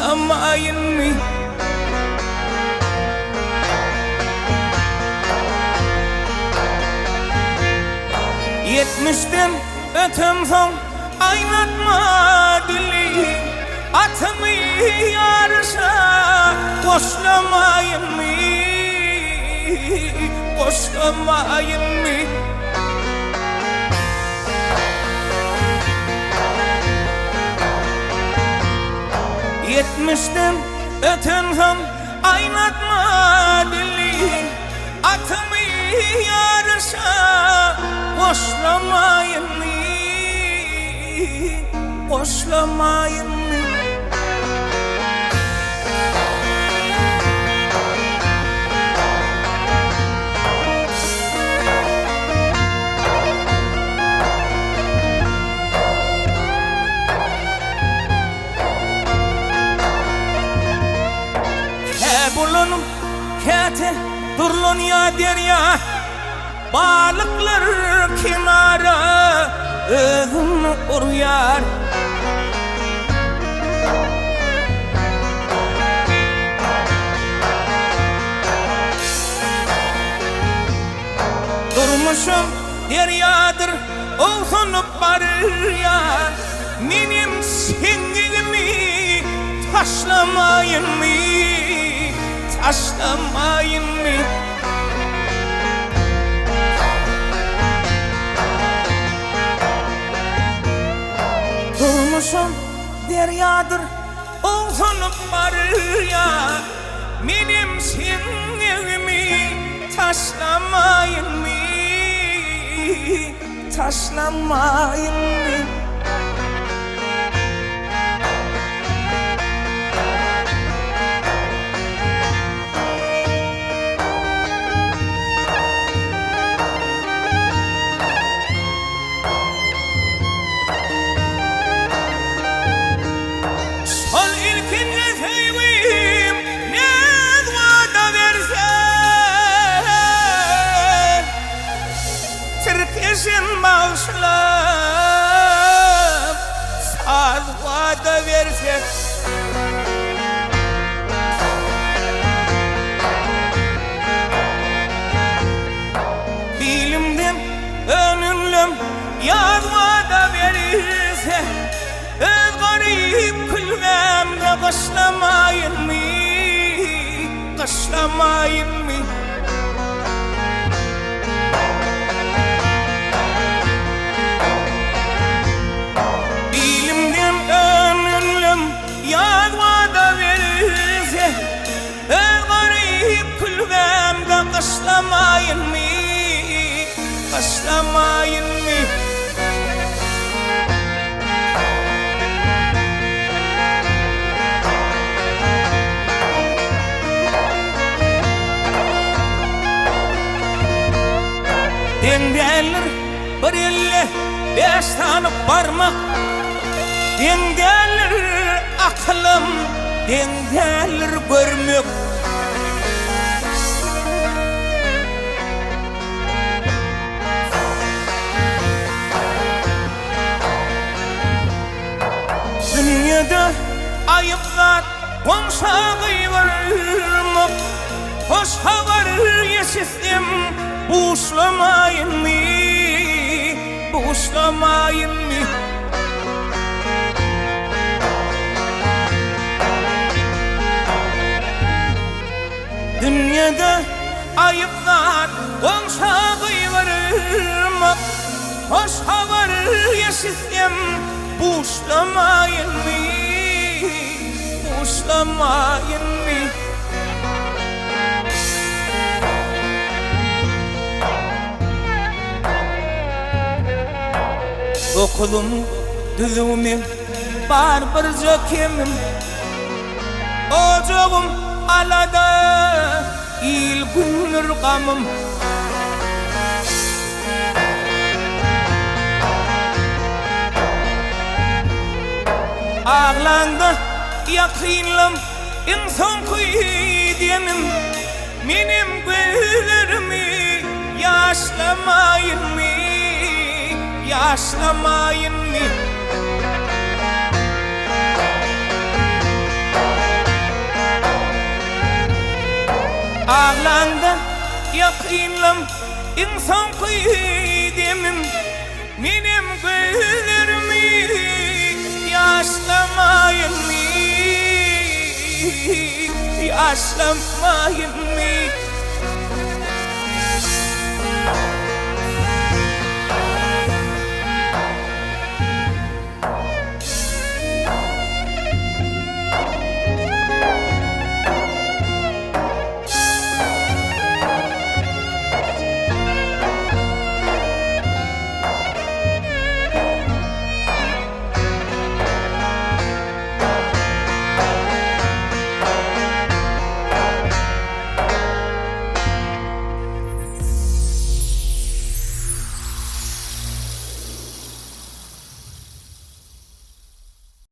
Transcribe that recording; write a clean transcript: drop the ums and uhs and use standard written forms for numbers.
taşlamayın mı? Yetmişten ötem son aynatma dili, atımı yarışa koşlamayın mı? Koşlamayın mı? Yetmişten öten son aynatma dili, atımı yarışa koşlamayın mı? Koşlamayın mı? Bulunum kete durlun ya derya, balıklar kenara öğünü uruyar. Durmuşum deryadır oğunup barır ya, benim sevgimi taşlamayın mı? Taşlamayın mı? Durmuşum deryadır oğunup barır ya, benim sevgimi taşlamayın mı? Taşlamayın mı? Türkeşin bağışlap saz vada verse, bilimden önünlüm yaz vada verirse, öz garip külmemde kışlamayın mı? Kışlamayın mı? Kışlamayın mı? Kışlamayın mı? Dengelir bir elle beş tane parmak, dengelir aklım, dengelir görmek. Dünyada ayıplar komşağı varmak, hoş havar yeşistim, boşlamayın mı? Boşlamayın mı? Dünyada ayıplar komşağı varmak, hoş havar yeşistim, boşlamayın mı? Boşlamayın mı? Okulum düzümüm var bir zökemim, ocağım alada il günür gamım. Ağlandı yakınlım insan kuydiyenim, benim gözlerimi yaşlamayın mı? Yaşlamayın mı? Ağlanda yakınlam insan kıydemim Benim gözlerimi yaşlamayın mi? Yaşlamayın mı?